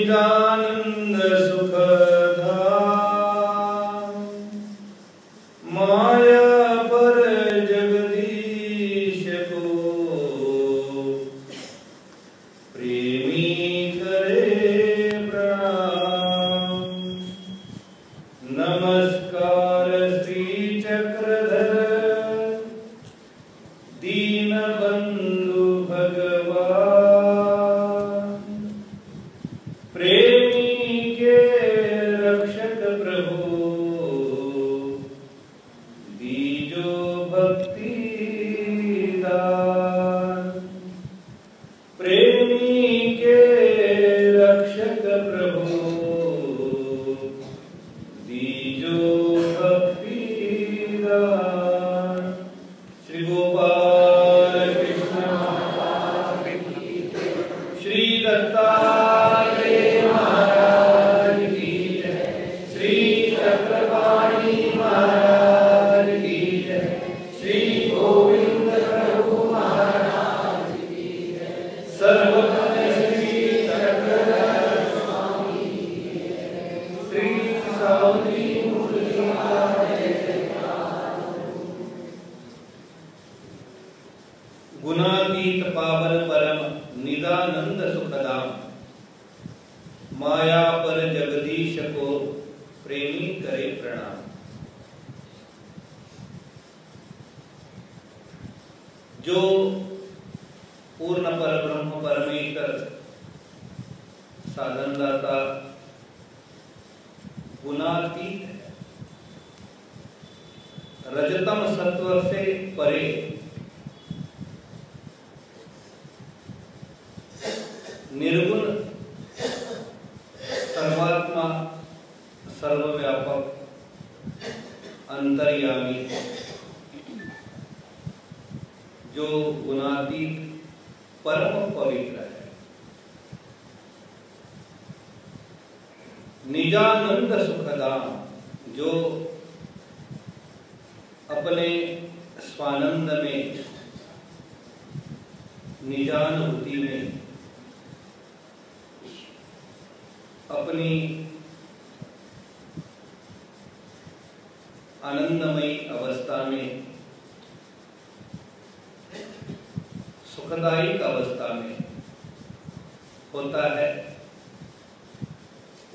निजानंद सुखदा माया पर जगदीश को प्रेमी करे प्रणाम। नमस्कार श्री चक्रधर दीन बंधु भगवान, प्रेमी के रक्षक प्रभु दीजो भक्ति दान। प्रेमी के रक्षक प्रभु दीजो भक्ति दान। श्री गोपाल कृष्ण श्री दत्तात्रेय महाराज की जय। श्री चक्रपाणि महाराज की जय। श्री गोविंद प्रभु महाराज की जय। सर्वज्ञ श्री चक्रधर स्वामी की जय। श्री सावधि मुरली गुणातीत पावन परम निदानंद सुखदाम, माया पर जगदीश को प्रेमी करे प्रणाम। जो पूर्ण पर ब्रह्म परमेश्वर साधन दाता गुणातीत है, रजतम सत्व से परे, निर्गुण सर्वात्मा सर्वव्यापक अंतर्यामी, जो गुणातीत परम पवित्र है। निजानंद सुखदाम, जो अपने स्वानंद में निजानुभूति में अपनी आनंदमयी अवस्था में, सुखदायक अवस्था में होता है,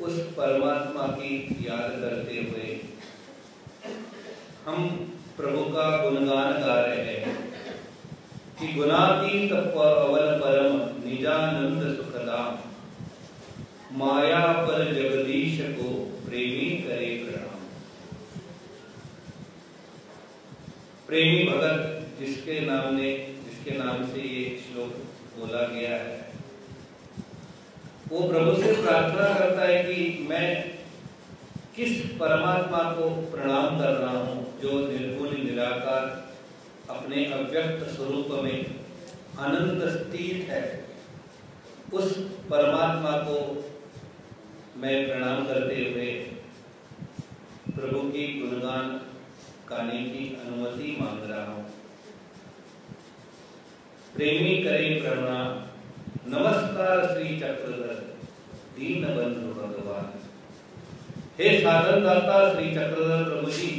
उस परमात्मा की याद करते हुए हम प्रभु का गुणगान गा रहे हैं कि गुणातीत अवल परम निजानंद सुखदाम, माया पर जगदीश को प्रेमी करे प्रणाम। प्रेमी भगत जिसके नाम से ये श्लोक बोला गया है, वो प्रभु से प्रार्थना करता है कि मैं किस परमात्मा को प्रणाम कर रहा हूं, जो निर्गुण निराकार अपने अव्यक्त स्वरूप में अनंत स्थित है। उस परमात्मा को मैं प्रणाम करते हुए प्रभु की गुणगान गाने की अनुमति मांग रहा हूं। प्रेमी करे प्रणाम। नमस्कार श्री चक्रधर दीन बंधु भगवान। हे साधन दाता श्री चक्रधर प्रभु जी,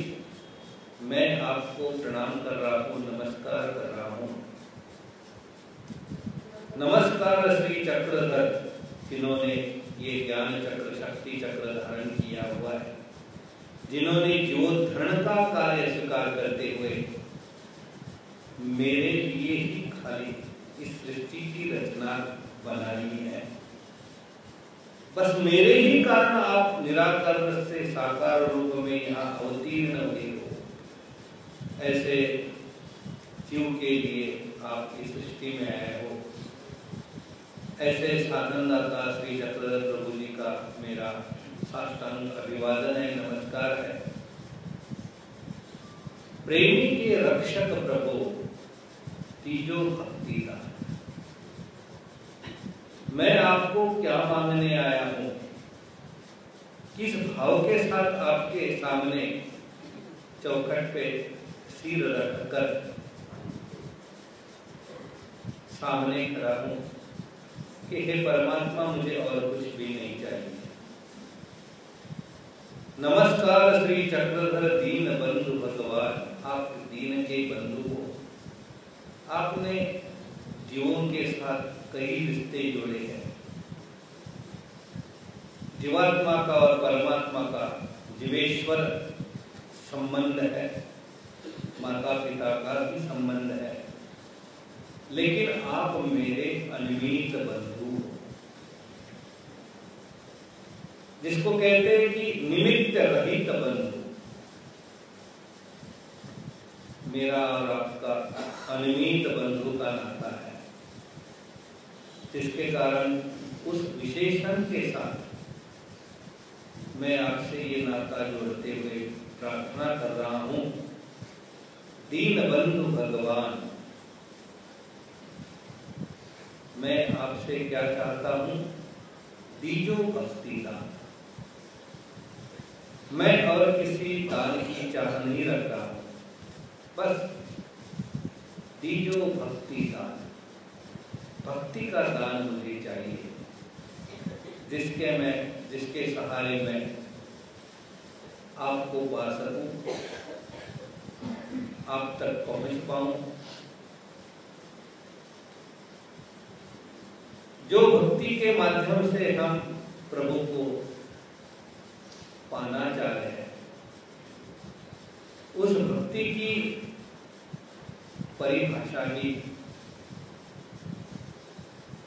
मैं आपको प्रणाम कर रहा हूं, नमस्कार कर रहा हूं। नमस्कार श्री चक्रधर, जिन्होंने ये ज्ञान चक्र शक्ति चक्र धारण किया हुआ है, जिन्होंने जीवोद्धरण का कार्य स्वीकार करते हुए मेरे लिए ही खाली इस सृष्टि की रचना बनाई है। बस मेरे ही कारण आप निराकार से साकार रूप में यहाँ अवतीर्ण हुए हो। ऐसे जीव के लिए आप इस सृष्टि में आए हो। ऐसे साधन दाता श्री चक्रधर प्रभु जी का मेरा साष्टांग अभिवादन है, नमस्कार है। प्रेमी के रक्षक प्रभु तीजो भक्ति दान। मैं आपको क्या मांगने आया हूं, किस भाव के साथ आपके सामने चौखट पे सिर रखकर सामने खड़ा हूं, कि हे परमात्मा, मुझे और कुछ भी नहीं चाहिए। नमस्कार श्री चक्रधर दीन बंधु भगवान, आप दीन के बंधु हो। आपने जीवों के साथ कई रिश्ते जोड़े हैं। जीवात्मा का और परमात्मा का जीवेश्वर संबंध है, माता पिता का भी संबंध है, लेकिन आप मेरे अनमीत बंधु हो, जिसको कहते हैं कि निमित्त रहित बंधु। मेरा और आपका अनमीत बंधु का नाता है, जिसके कारण उस विशेषण के साथ मैं आपसे ये नाता जोड़ते हुए प्रार्थना कर रहा हूं, दीन बंधु भगवान, मैं आपसे क्या चाहता हूं? दीजो भक्ति दान। मैं और किसी दान की चाह नहीं रख रहा हूं, बस दीजो भक्ति दान, भक्ति का दान मुझे चाहिए, जिसके सहारे मैं आपको पा सकूं, आप तक पहुंच पाऊं। जो भक्ति के माध्यम से हम प्रभु को पाना चाह रहे हैं, उस भक्ति की परिभाषा भी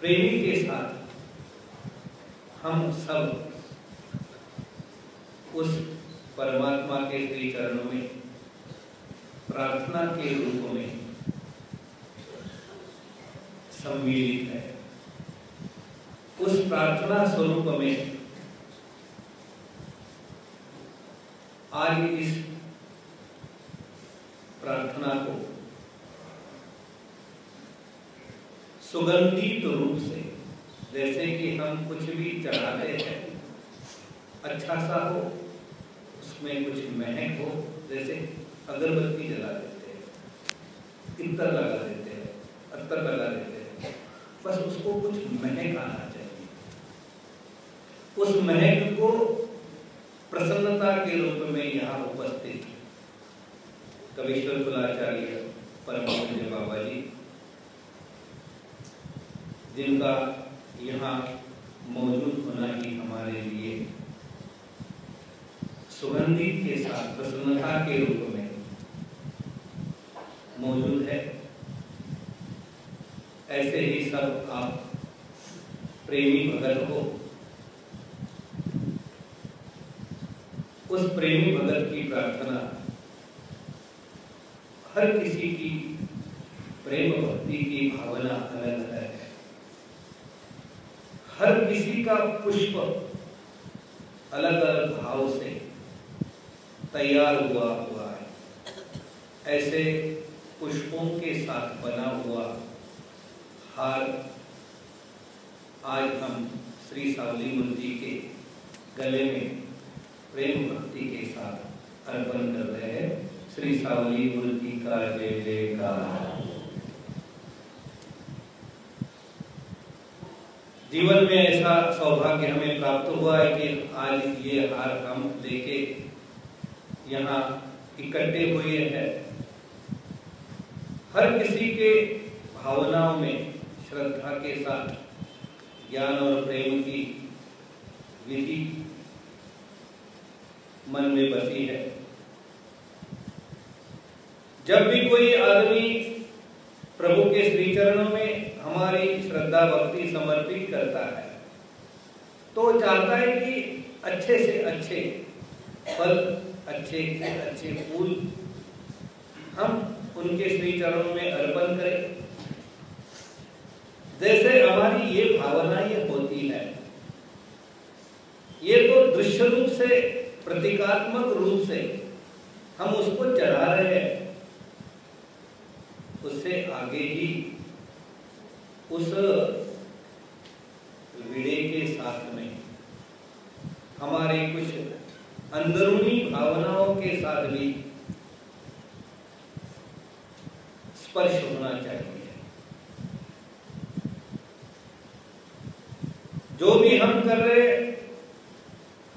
प्रेमी के साथ हम सब उस परमात्मा के श्री चरणों में प्रार्थना के रूप में सम्मिलित है। उस प्रार्थना स्वरूप में आज इस प्रार्थना को सुगंधित रूप से, जैसे कि हम कुछ भी चढ़ाते हैं अच्छा सा हो, उसमें कुछ महक हो, जैसे अगरबत्ती जला देते हैं, इत्र लगा देते हैं, अत्तर लगा देते हैं, बस उसको कुछ महक आना चाहिए। उस महक को प्रसन्नता के रूप में यहाँ उपस्थित कवीश्वर कुलाचार्य परम पूज्य बाबा जी, जिनका यहाँ मौजूद होना ही हमारे लिए सुगंधित के साथ प्रसन्नता के रूप में मौजूद है। ऐसे ही सब आप प्रेमी भगत हो, उस प्रेमी भगत की प्रार्थना, हर किसी की प्रेम भक्ति की भावना अलग है, हर किसी का पुष्प अलग अलग भाव से तैयार हुआ है। ऐसे पुष्पों के साथ बना हुआ हार आज हम श्री सावली मूर्ति के गले में प्रेम भक्ति के साथ अर्पण कर रहे हैं। श्री सावली मूर्ति का जय जयकार। जीवन में ऐसा सौभाग्य हमें प्राप्त हुआ है कि आज ये हार हम लेके यहाँ इकट्ठे हुए हैं। हर किसी के भावनाओं में श्रद्धा के साथ ज्ञान और प्रेम की विधि मन में बसी है। जब भी कोई आदमी प्रभु के श्री चरणों में हमारी श्रद्धा भक्ति समर्पित करता है, तो चाहता है कि अच्छे से अच्छे फल, अच्छे से अच्छे फूल हम उनके श्री चरणों में अर्पण करें। जैसे हमारी ये भावना ये होती है, ये तो दृश्य रूप से, प्रतीकात्मक रूप से हम उसको चढ़ा रहे हैं, उससे आगे ही उस विड़े के साथ में हमारे कुछ अंदरूनी भावनाओं के साथ भी स्पर्श होना चाहिए। जो भी हम कर रहे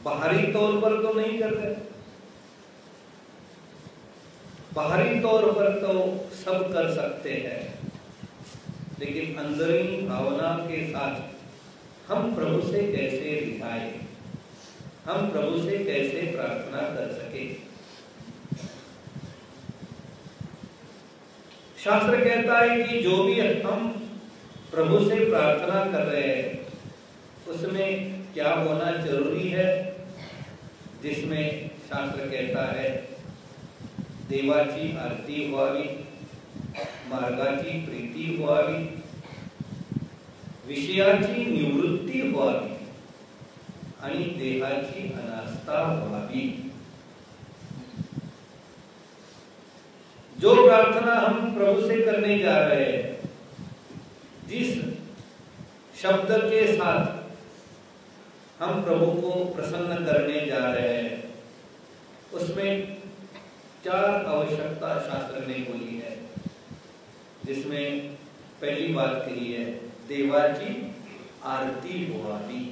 बाहरी तौर पर तो नहीं कर रहे, बाहरी तौर पर तो सब कर सकते हैं, लेकिन अंदरूनी भावना के साथ हम प्रभु से कैसे रिझाए, हम प्रभु से कैसे प्रार्थना कर सके। शास्त्र कहता है कि जो भी हम प्रभु से प्रार्थना कर रहे हैं उसमें क्या होना जरूरी है, जिसमें शास्त्र कहता है देवाची आरती व्हावी, मार्गाची प्रीती व्हावी, विषयाची निवृत्ती व्हावी आणि देहाची अनास्था व्हावी। जो प्रार्थना हम प्रभु से करने जा रहे हैं, जिस शब्द के साथ हम प्रभु को प्रसन्न करने जा रहे हैं, उसमें 4 आवश्यकता शास्त्र ने बोली है, जिसमें पहली बात कही है देवाची आरती व्हावी।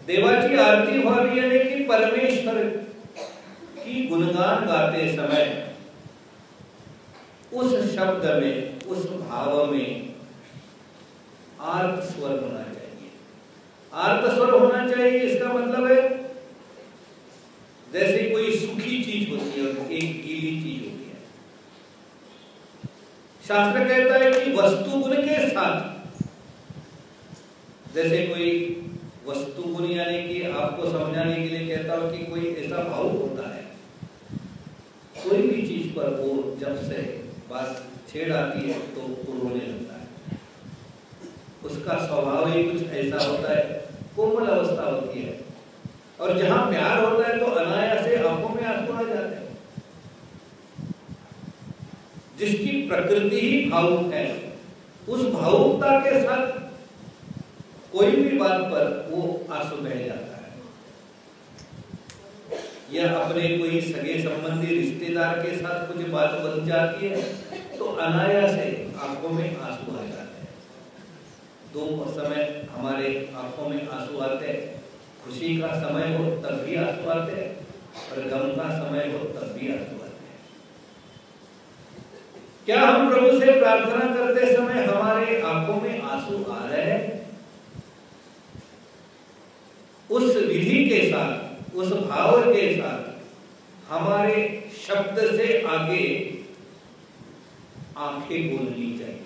देवाची आरती व्हावी यानी कि परमेश्वर की गुणगान गाते समय उस शब्द में, उस भाव में आर्त स्वर होना चाहिए। आर्त स्वर होना चाहिए इसका मतलब है जैसे कोई सूखी चीज होती है और एक गीली चीज होती है। शास्त्र कहता है कि वस्तु गुण के साथ, जैसे कोई वस्तु गुण यानी कि आपको समझाने के लिए कहता हूं कि कोई ऐसा भाव होता है, कोई भी चीज पर वो जब से बात छेड़ आती है तो वो रोने लगता है। उसका स्वभाव ही कुछ ऐसा होता है, कोमल अवस्था होती है, और जहां प्यार होता है तो अनायास से आंखों में आंसू आ जाते हैं। जिसकी प्रकृति ही भावुक है, उस भावुकता के साथ कोई भी बात पर वो आंसू बह जाता है। या अपने कोई सगे संबंधी रिश्तेदार के साथ कुछ बात बन जाती है तो अनायास से आंखों में आंसू आ जाते हैं। दो समय हमारे आंखों में आंसू आते हैं, खुशी का समय हो तब भी आंसू आते हैं, और गम का समय हो तब भी आंसू आते हैं। क्या हम प्रभु से प्रार्थना करते समय हमारे आंखों में आंसू आ रहे हैं? उस विधि के साथ, उस भाव के साथ हमारे शब्द से आगे आंखें बोलनी चाहिए।